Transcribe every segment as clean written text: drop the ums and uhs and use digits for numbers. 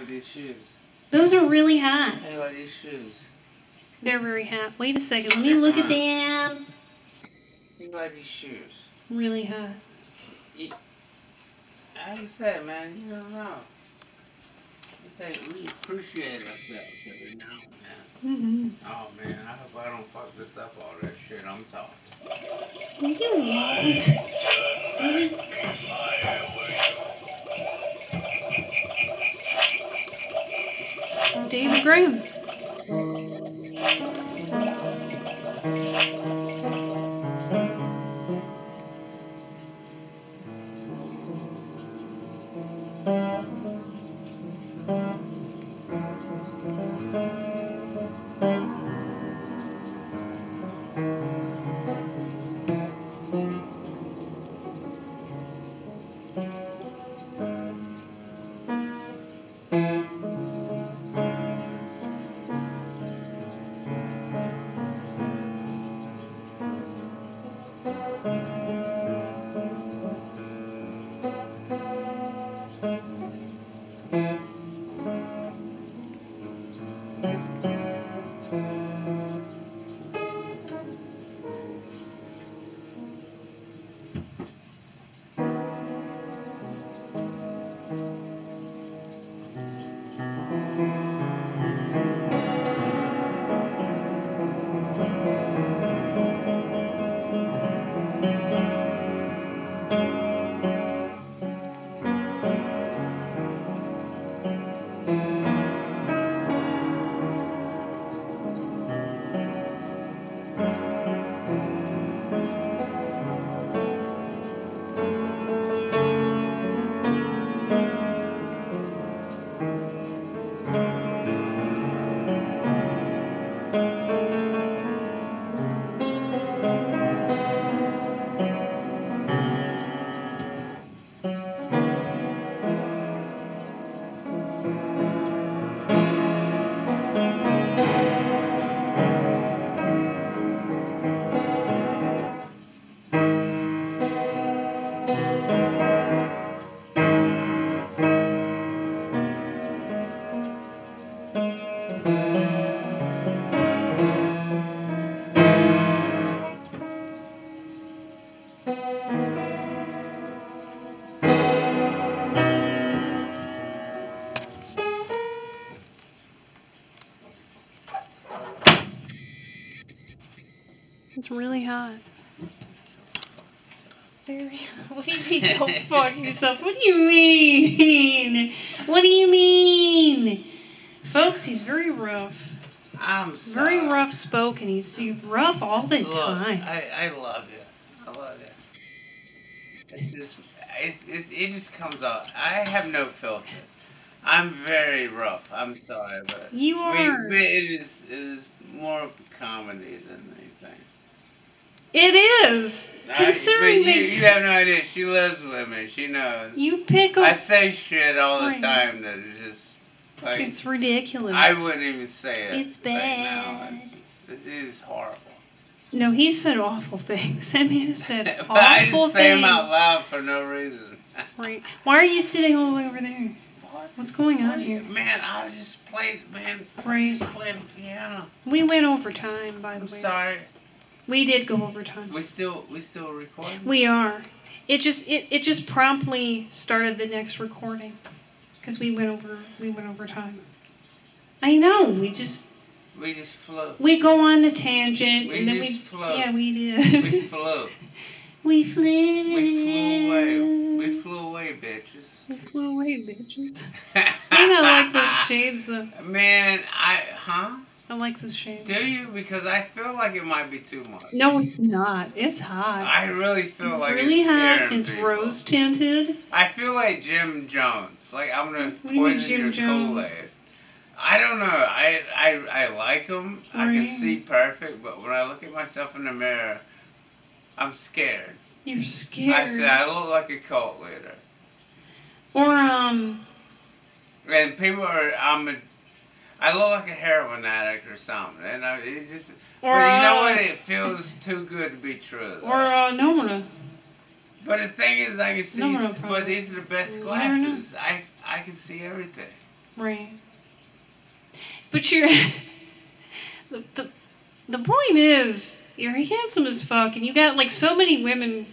with these shoes. Those are really hot. I like these shoes. They're very hot. Wait a second. Let me look at them. You like these shoes. Really hot. Like I said, man, you don't know. We appreciate ourselves every now and then. Oh man, I hope I don't fuck this up all that shit I'm talking. You won't. See? David Graham. It's really hot. Very. What do you mean? Go fuck yourself. What do you mean? What do you mean? Folks, he's very rough. I'm sorry. Very rough spoken. He's rough all the time. I love you. I love you. It's just, it just comes out. I have no filter. I'm very rough. I'm sorry, but you are. It is more of a comedy than anything. It is. Considering you have no idea. She lives with me. She knows. You pick up. I say shit all the time that is just like. It's ridiculous. I wouldn't even say it. It's bad. Right now. It is horrible. No, he said awful things. I mean, he said awful things. But I just say them out loud for no reason. Right. Why are you sitting all the way over there? What's going on here? Man, I just played, man. Right. Just playing the piano. We went over time, by the way. I'm sorry. We did go over time. We still recording? We are. It just promptly started the next recording because we went over time. I know. We just float. We go on a tangent and then we float. Yeah, we did. We float. We flew. We flew away. We flew away, bitches. We flew away, bitches. I like those shades though. Man, I like those shades. Do you? Because I feel like it might be too much. No, it's not. It's hot. I really feel like really it's hot. It's people. Rose tinted. I feel like Jim Jones. Like I'm gonna What do you mean, poison Jim your Jones? Kool-Aid. I don't know. I like him. I can see perfect, but when I look at myself in the mirror, I'm scared. You're scared. I say I look like a cult leader. Or And people are I look like a heroin addict or something, and it's just. But you know what? It feels too good to be true. Though. Or Nona. But the thing is, I can see. No, but these are the best glasses. I can see everything. Right. But you're the point is, you're handsome as fuck, and you got like so many women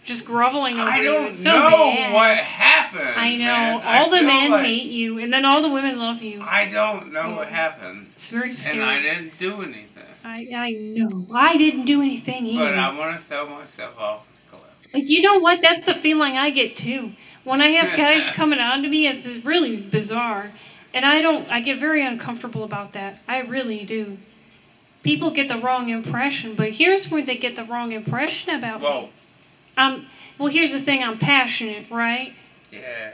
just groveling over you. I don't It's so know bad. what happened. I know. Man. All the men like hate you, and then all the women love you. I don't know what happened. It's very scary. And I didn't do anything. I know. I didn't do anything either. But I want to throw myself off the cliff. Like, you know what? That's the feeling I get too. When I have guys coming on to me, it's really bizarre. And I get very uncomfortable about that. I really do. People get the wrong impression, but here's where they get the wrong impression about me. Well, here's the thing, I'm passionate, right? Yeah.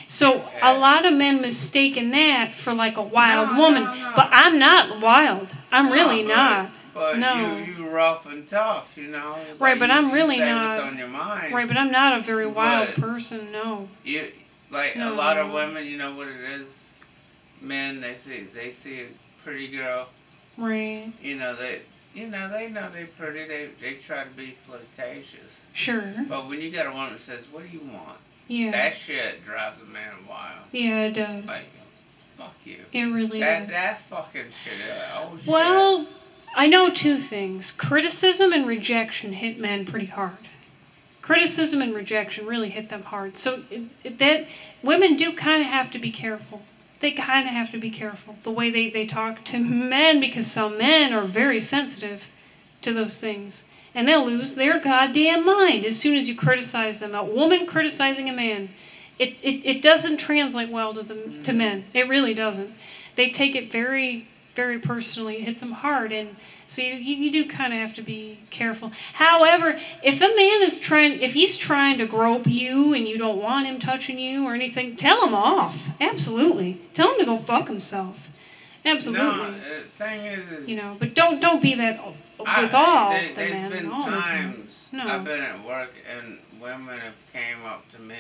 So a lot of men mistaken that for like a wild woman. No. But I'm not wild. I'm really not. But no. you rough and tough, you know. Right, but I'm really say not. What's on your mind. Right, but I'm not a very wild person, no. You a lot of women, you know what it is? Men, they see a pretty girl. Right. You know they know they're pretty. They try to be flirtatious. Sure. But when you got a woman that says, "What do you want?" Yeah. That shit drives a man wild. Yeah, it does. Like, fuck you. It really does. That fucking shit. Oh shit. Well, I know two things. Criticism and rejection hit men pretty hard. Criticism and rejection really hit them hard. So that women do kind of have to be careful. They kind of have to be careful the way they talk to men, because some men are very sensitive to those things. And they'll lose their goddamn mind as soon as you criticize them. A woman criticizing a man, it doesn't translate well to men. It really doesn't. They take it very, very personally. It hits them hard. And so you do kind of have to be careful. However, if a man if he's trying to grope you and you don't want him touching you or anything, tell him off. Absolutely. Tell him to go fuck himself. Absolutely. No, the thing is you know, but don't be that with all the men. There's been all times the time. No. I've been at work and women have came up to me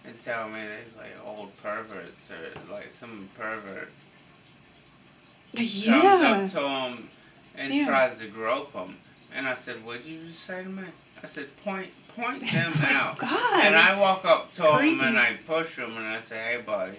and tell me there's like old perverts or like some pervert comes up to them and tries to grope them. And I said, "What'd you just say to me?" I said, point them out. God. And I walk up to Creepy. them and I push them and I say, "Hey, buddy,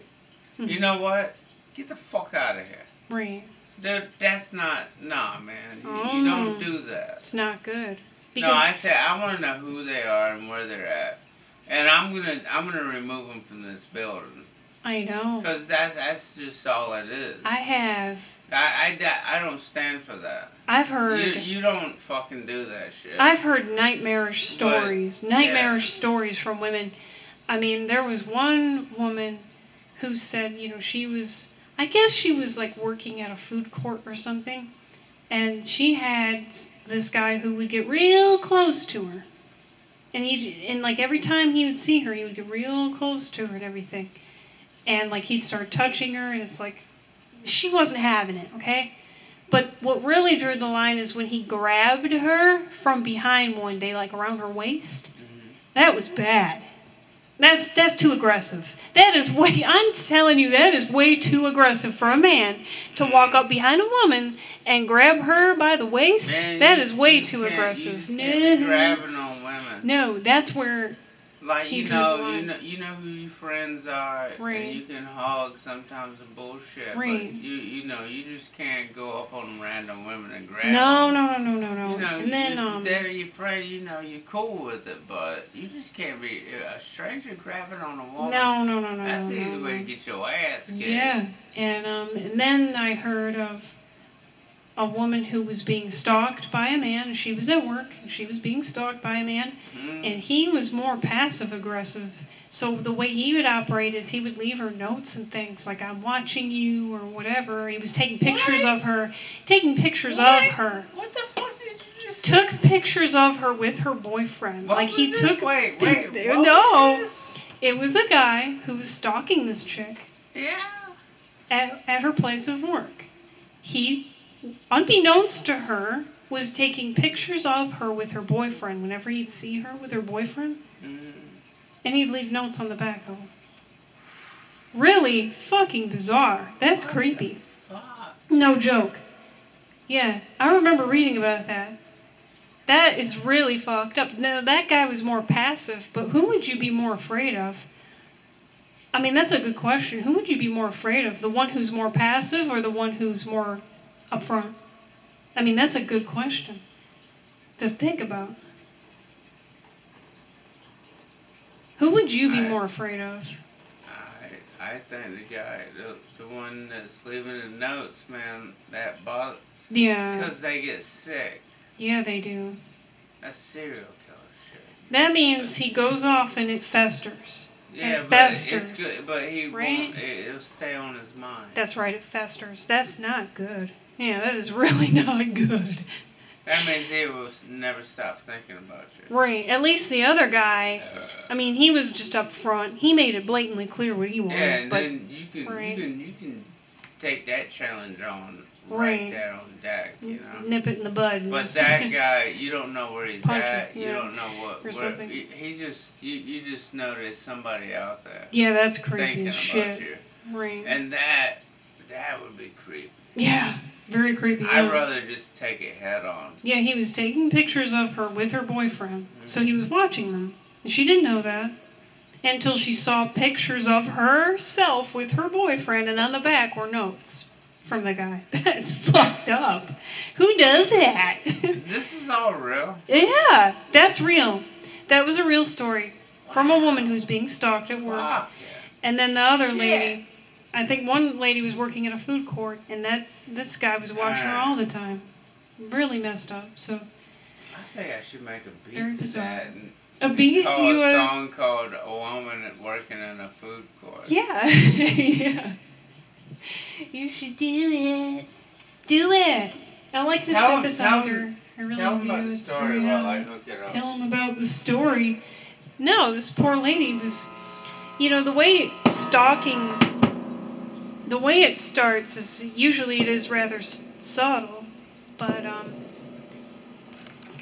you know what? Get the fuck out of here." Right. Dude, that's not, nah, man. You don't do that. It's not good. No, I said I want to know who they are and where they're at, and I'm gonna remove them from this building. I know. Because that's just all it is. I have. I don't stand for that. I've heard. You don't fucking do that shit. I've heard nightmarish stories. Stories from women. I mean, there was one woman who said, you know, I guess she was like working at a food court or something, and she had this guy who would get real close to her, and like every time he would see her, he would get real close to her and everything, and like he'd start touching her, and it's like she wasn't having it, okay? But what really drew the line is when he grabbed her from behind one day, like around her waist. That was bad. That's too aggressive. I'm telling you, that is way too aggressive for a man to walk up behind a woman and grab her by the waist. Man, that is way too aggressive. You can't be grabbing on women. No, that's where like you know who your friends are, right. And you can hug sometimes the bullshit, right. But you just can't go up on random women and grab them. No. You know, and then if they're your friend, you know, you're cool with it, but you just can't be a stranger grabbing on a woman. No. That's the easy way to get your ass kicked. Yeah, and then I heard of a woman who was being stalked by a man. She was at work, and she was being stalked by a man, and he was more passive-aggressive. So the way he would operate is he would leave her notes and things, like, I'm watching you, or whatever. He was taking pictures of her. What the fuck did you just Took pictures of her with her boyfriend. What like was he this? took. Wait. No. Was this? It was a guy who was stalking this chick. Yeah. At her place of work. He, unbeknownst to her, was taking pictures of her with her boyfriend whenever he'd see her with her boyfriend. And he'd leave notes on the back of them. Really fucking bizarre. That's creepy. Fuck. No joke. Yeah, I remember reading about that. That is really fucked up. Now, that guy was more passive, but who would you be more afraid of? I mean, that's a good question. Who would you be more afraid of? The one who's more passive or the one who's more upfront? I mean, that's a good question to think about. Who would you be more afraid of? I think the guy, the one that's leaving the notes, man, that bother. Yeah. Because they get sick. Yeah, they do. That's serial killer shit. That means he goes off and it festers. Yeah, it but festers, it's good. But he right? won't. It'll stay on his mind. That's right. It festers. That's not good. Yeah, that is really not good. That means he will never stop thinking about you. Right. At least the other guy, I mean, he was just up front. He made it blatantly clear what he wanted. Yeah, and but, then you can take that challenge on right there on deck, you know. Nip it in the bud. But that guy, you don't know where he's at. Him, you yeah. don't know what. Or something. He just you just know there's somebody out there. Yeah, that's creepy thinking as shit. About you. Right. And that would be creepy. Yeah. Very creepy. I'd rather just take it head on. Yeah, he was taking pictures of her with her boyfriend. So he was watching them. And she didn't know that until she saw pictures of herself with her boyfriend, and on the back were notes from the guy. That's fucked up. Who does that? This is all real? Yeah, that's real. That was a real story from a woman who's being stalked at work. Wow. And then the other lady, I think one lady was working in a food court, and this guy was watching her all the time. Really messed up. So I think I should make a beat very to bizarre. that. And a beat? call a song called "A Woman Working in a Food Court." Yeah, yeah. You should do it. Do it. I like the synthesizer. I really tell do. them about the It's story very, while I hook it up. Tell them about the story. No, this poor lady was, you know, the way stalking, the way it starts is usually it is rather subtle, but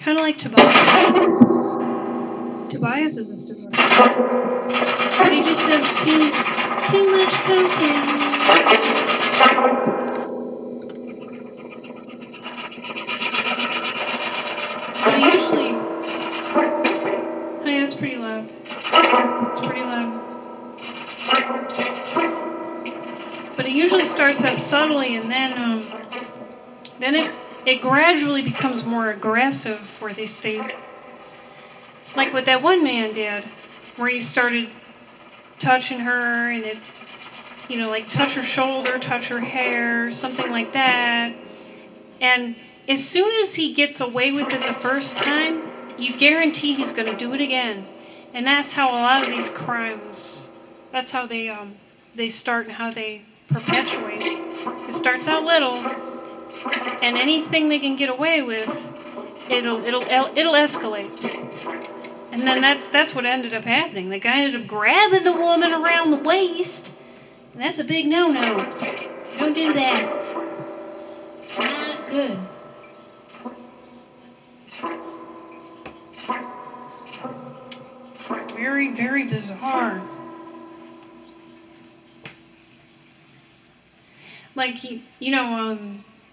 kind of like Tobias. Tobias is a stupid, but he just does too much cocaine. But he usually, hey, that's pretty loud. It's pretty loud. But it usually starts out subtly, and then it gradually becomes more aggressive, where they stay, like what that one man did, where he started touching her, and it, you know, like touch her shoulder, touch her hair, something like that. And as soon as he gets away with it the first time, you guarantee he's going to do it again. And that's how a lot of these crimes, that's how they start and how they perpetuate. It starts out little, and anything they can get away with, it'll escalate. And then that's what ended up happening. The guy ended up grabbing the woman around the waist. And that's a big no-no. Don't do that. Not good. Very, very bizarre. Like,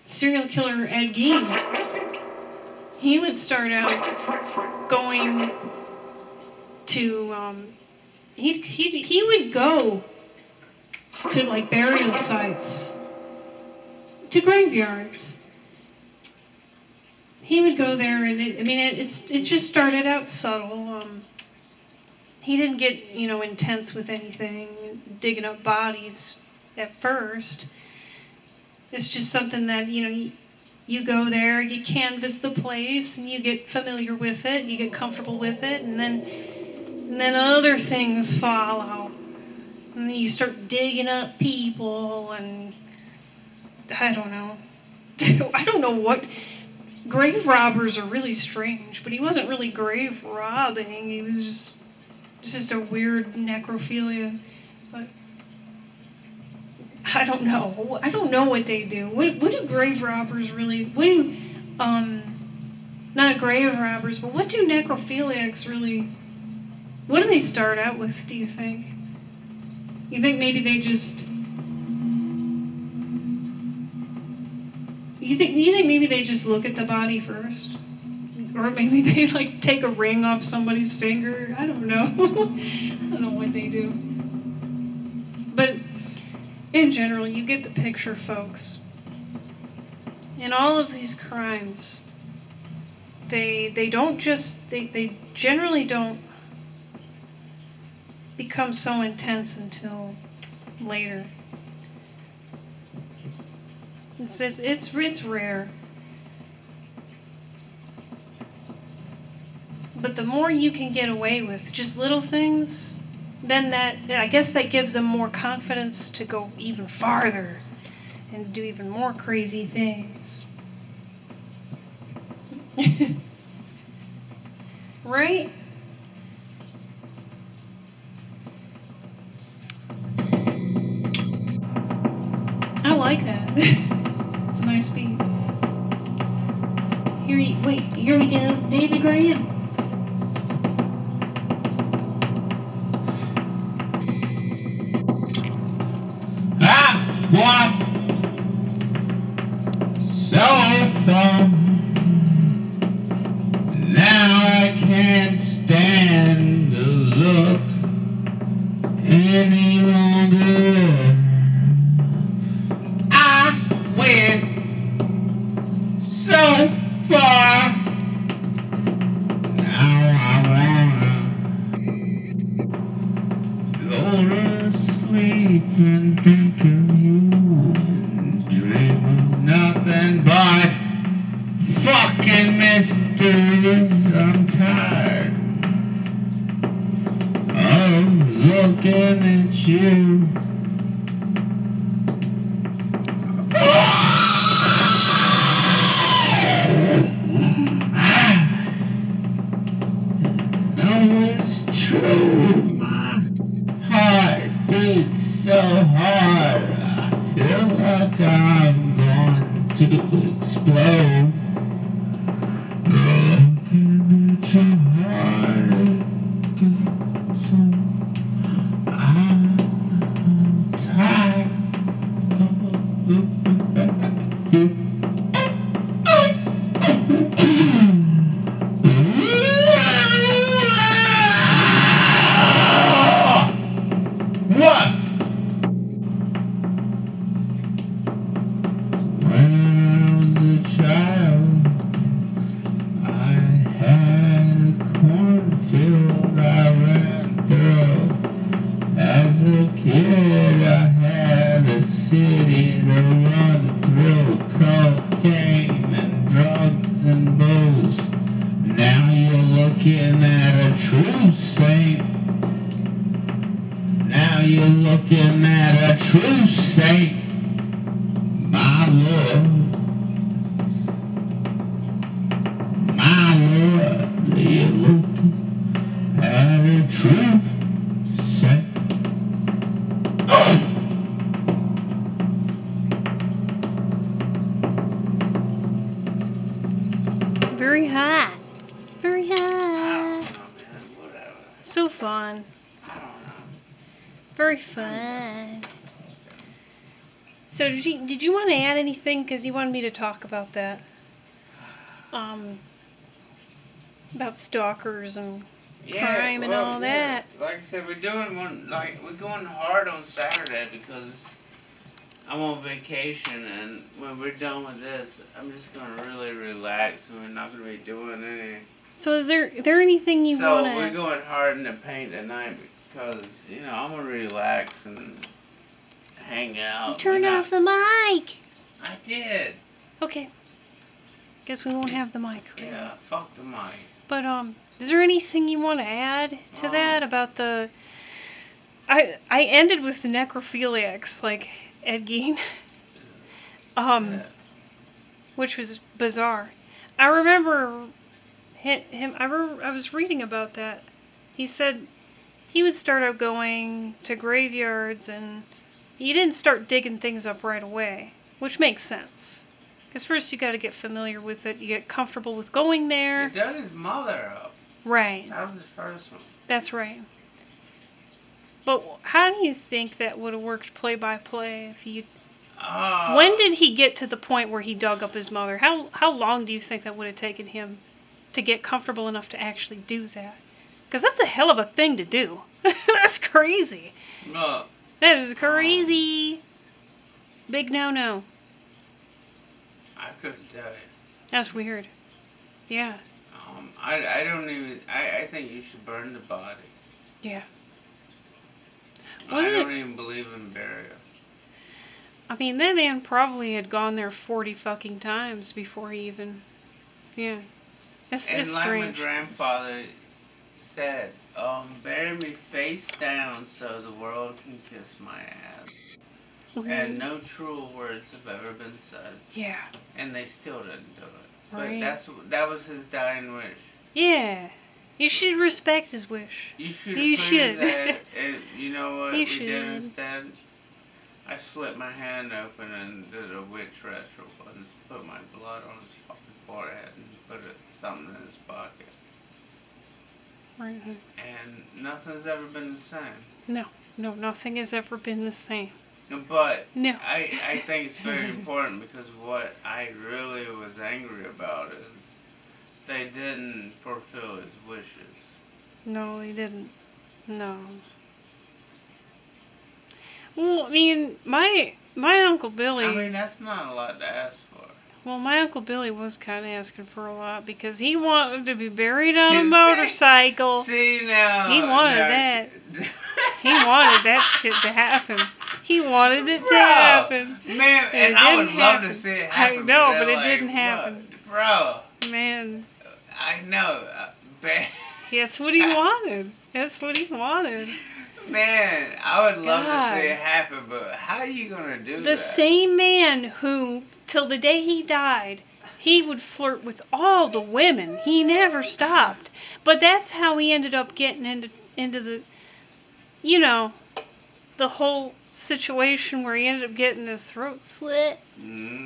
serial killer Ed Gein, he would start out going to, he would go to, like, burial sites, to graveyards. He would go there, and it just started out subtle. He didn't get, intense with anything, digging up bodies at first. It's just something that, you go there, you canvass the place, and you get familiar with it, you get comfortable with it, and then other things follow. And then you start digging up people, and I don't know. I don't know what... Grave robbers are really strange, but he wasn't really grave robbing. He was just a weird necrophilia. But I don't know. I don't know what they do. What do grave robbers really... not grave robbers, but what do necrophiliacs really... What do they start out with, do you think? You think maybe they just... You think maybe they just look at the body first? Or maybe they, like, take a ring off somebody's finger? I don't know. I don't know what they do. In general, you get the picture, folks. In all of these crimes, they don't just, they generally don't become so intense until later. It's rare. But the more you can get away with just little things, then I guess that gives them more confidence to go even farther and do even more crazy things. Right? I like that. It's a nice beat. Here we go, David Graham. What? So far. Now I can't stand the look any longer. I went so far. Now I wanna go to sleep and think of you and dream of nothing but fucking mysteries. I'm tired of looking at you. No, it's true. My heart beats so hard. I feel like I'm going to explode. Looking at your heart, I'm tired of you. What? When I was a child, I had a cornfield I ran through. As a kid, I had a city to run through. Cocaine and drugs and booze. Now you're looking at a true saint. Now you're looking at a true saint, my Lord. My Lord, you're looking at a true saint. Very hot. Very hot. I don't know, man. Whatever. So fun. I don't know. Very fun. So did you want to add anything? Because you wanted me to talk about that. About stalkers and crime and all that. Like I said, we're going hard on Saturday because I'm on vacation, and when we're done with this, I'm just gonna really relax, and we're not gonna be doing any. So is there anything you want to? So we're going hard in the paint tonight because I'm gonna relax and hang out. You turned off the mic. I did. Okay. Guess we won't have the mic. Yeah, fuck the mic. But is there anything you want to add to that about the? I ended with the necrophiliacs like Ed Gein, which was bizarre. I remember him. I was reading about that. He said he would start out going to graveyards, and he didn't start digging things up right away, which makes sense. Because first you got to get familiar with it. You get comfortable with going there. He dug his mother up. Right. That was his first one. That's right. But how do you think that would have worked play by play if you? When did he get to the point where he dug up his mother? How long do you think that would have taken him to get comfortable enough to actually do that? Because that's a hell of a thing to do. That's crazy. Look. That is crazy. Big no-no. I couldn't tell you. That's weird. Yeah. I don't even. I think you should burn the body. Yeah. I don't even believe in burial. I mean, that man probably had gone there 40 fucking times before he even. Yeah. It's And like strange. my grandfather said, bury me face down so the world can kiss my ass. And no true words have ever been said. Yeah. And they still didn't do it. Right. But that was his dying wish. Yeah. You should respect his wish. You should. You you know what You we should. did instead? I slit my hand open and did a witch ritual and put my blood on his fucking forehead and put something in his pocket. Right. And nothing's ever been the same. No, nothing has ever been the same. But No. I think it's very important because what I really was angry about is they didn't fulfill his wishes. No, they didn't. No. Well, I mean, my Uncle Billy. I mean, that's not a lot to ask for. Well, my Uncle Billy was kind of asking for a lot because he wanted to be buried on a motorcycle. See now. He wanted that. He wanted that shit to happen. He wanted it to happen. Man, and I would love to see it happen. I know, but it didn't happen. Bro. Man. I know. That's what he wanted. That's what he wanted. Man, I would love to see it happen, but how are you going to do that? The same man who, till the day he died, he would flirt with all the women. He never stopped. But that's how he ended up getting into the, the whole situation where he ended up getting his throat slit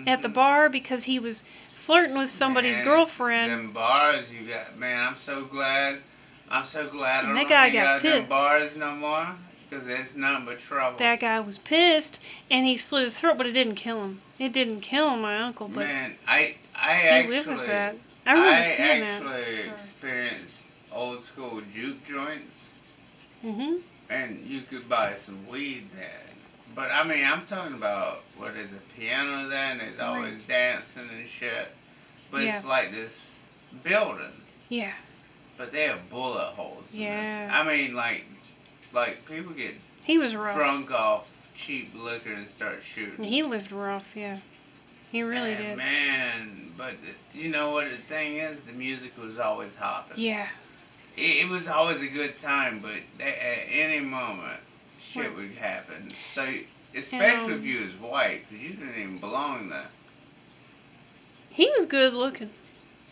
at the bar because he was flirting with somebody's girlfriend. Them bars you got, man, I'm so glad I don't that guy got them pissed. bars no more because it's nothing but trouble. That guy was pissed and he slit his throat, but it didn't kill him. It didn't kill my uncle, but man, I he lived with that. I remember seeing that. I actually experienced old school juke joints. And you could buy some weed then. But I mean, I'm talking about what is a piano there, and there's always dancing and shit. But it's like this building. Yeah. But they have bullet holes in Yeah. this. I mean, like people get He was rough. drunk off cheap liquor and start shooting. He lived rough, yeah. He really did. Man, but you know what the thing is? The music was always hopping. Yeah. It was always a good time, but at any moment, shit would happen. So, especially if you was white, because you didn't even belong there. He was good looking.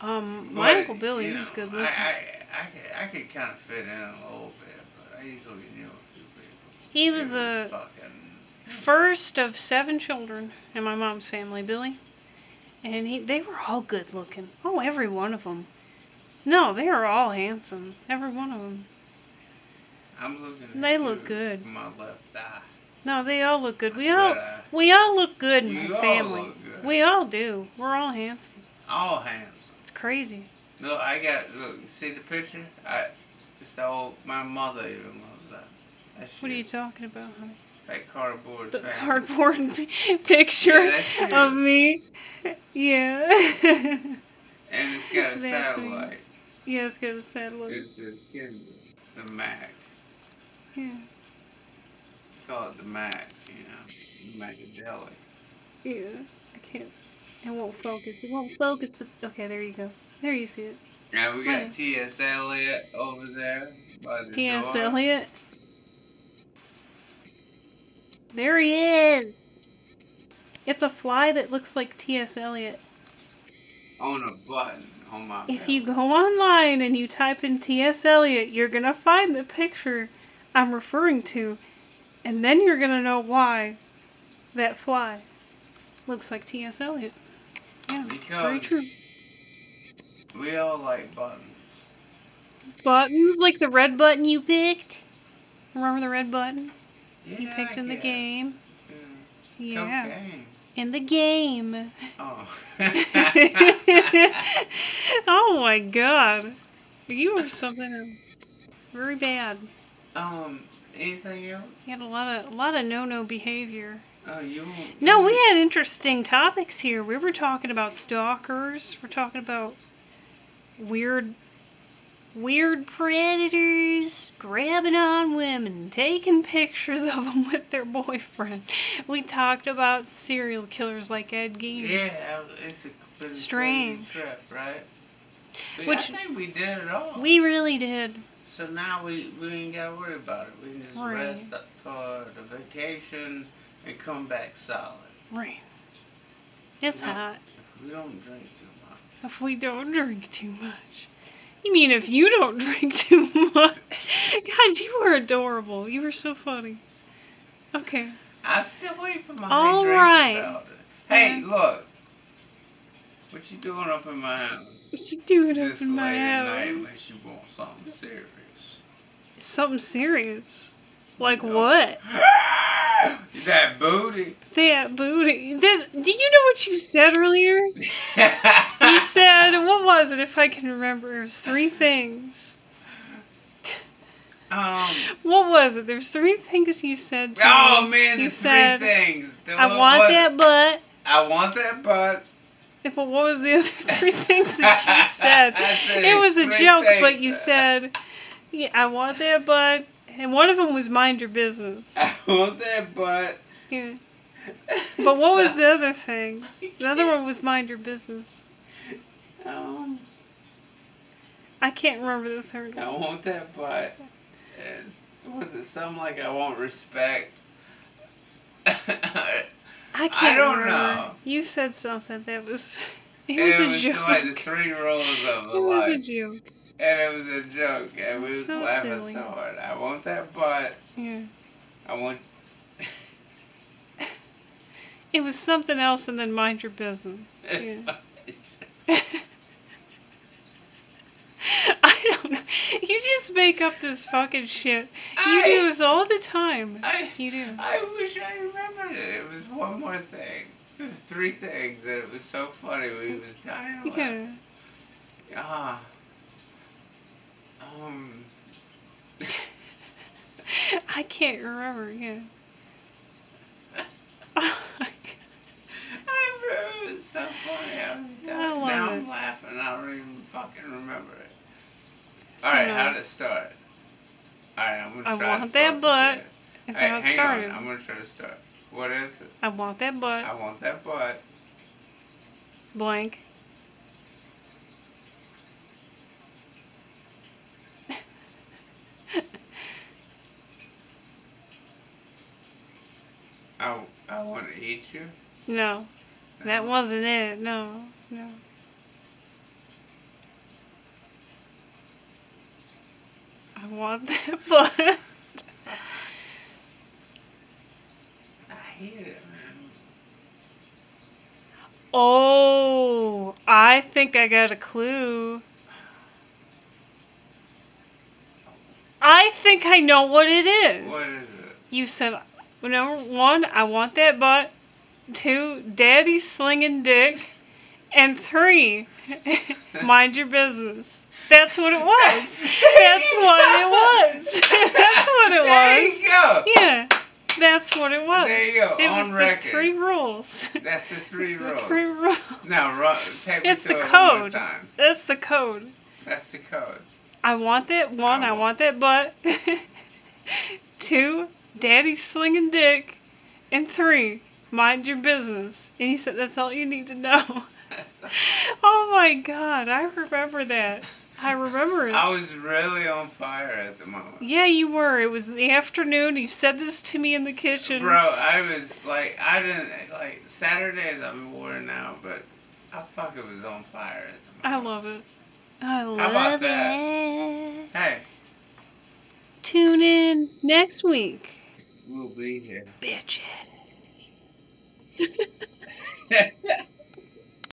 My Uncle Billy, he was good looking. I could kind of fit in a little bit, but I usually knew a few people. He was the first of 7 children in my mom's family, Billy. And they were all good looking. Oh, every one of them. No, they were all handsome. Every one of them. I'm looking at They look good. My left eye. No, they all look good. We all look good in my family. All look good. We all do. We're all handsome. All handsome. It's crazy. Look, you see the picture? My mother even loves that. What are you talking about, honey? That cardboard The family. cardboard picture of me. Yeah. And it's got a satellite. Yeah, it's got a satellite. It's a Kindle, the Mac. Yeah. Call it the Mac, Macadeli. Yeah, I can't. It won't focus. It won't focus, but okay, there you go. There you see it. Now we got T.S. Eliot over there by the T.S. door. Eliot. There he is. It's a fly that looks like T.S. Eliot. On a button on my If belt. you go online and you type in T.S. Eliot, you're going to find the picture I'm referring to. And then you're going to know why that fly looks like T.S. Eliot. Yeah, very true. We all like buttons. Buttons? Like the red button you picked? Remember the red button? Yeah, You picked in the game? Yeah. Cocaine. In the game. Oh. Oh my god. You are something else. Very bad. Anything else? You had a lot of no-no behavior Oh, you won't. No, we had interesting topics here. We were talking about stalkers. We're talking about weird predators grabbing on women, taking pictures of them with their boyfriend. We talked about serial killers like Ed Gein. Yeah, it's been a Strange. crazy trip, right? But Which I think we did it all. we really did. So now we ain't gotta worry about it. We can just Right. rest up for the vacation and come back solid. Right. It's No. hot. If we don't drink too much. If we don't drink too much. You mean if you don't drink too much? God, you were adorable. You were so funny. Okay. I'm still waiting for my All hydration right. powder. Hey, Yeah. look. What you doing up in my house? What you doing up This in my late at night house? makes you want something serious. Something serious. Like No. what? That booty. That booty. Do you know what you said earlier? You said, what was it, if I can remember? It was 3 things. What was it? There's 3 things you said to Oh me. man, You the said, 3 things. I want that butt. I want that butt. But what was the other 3 things that you said? I said It was a 3 joke, things. but you said, yeah, I want that butt. And one of them was mind your business. I want that butt. Yeah. But what was the other thing? The other one was mind your business. I can't remember the third I one. want that butt. And was it something like I want respect? I can't I don't remember. know. You said something that was... It It was was a joke. like the 3 roles of a It was a life. joke. And it was a joke. And we was So laughing silly. so hard. I want that butt. Yeah. I want... It was something else and then mind your business. Yeah. I don't know. You just make up this fucking shit. You do this all the time. You do. I wish I remembered it. It was one more thing. It was 3 things, and it was so funny. We was dying. Yeah. I can't remember, yeah. Oh my God. It was so funny. I was dying. I love Now it. I'm laughing. I don't even fucking remember it. So Alright, now- how to start? Alright, I'm gonna I try want to that focus butt. here. Is Hey, how it hang started. on. I'm gonna try to start. What is it? I want that butt. I want that butt. Blank. I want to eat you. No. That wasn't it. No. No. I want that butt. I hate it, man. Oh, I think I got a clue. I think I know what it is. What is it? You said, number 1, I want that butt. 2, daddy slinging dick. And 3, mind your business. That's what it was. That's what it was. That's what it There was. you go. Yeah, that's what it was. There you go. It On was record. the 3 rules. That's the 3 It's rules. the 3 rules. Now, take me It's through the it one more code. time. That's the code. That's the code. I want that 1, I want that butt. 2, daddy slinging dick. And 3, mind your business. And he said that's all you need to know. Oh my God, I remember that. I remember it. I was really on fire at the moment. Yeah, you were. It was in the afternoon. You said this to me in the kitchen. Bro, I was like, I didn't, like, Saturdays I'm bored now, but I fucking was on fire at the I moment. love it. I love How about that? it. Hey, Tune in next week. we'll be here. Bitches.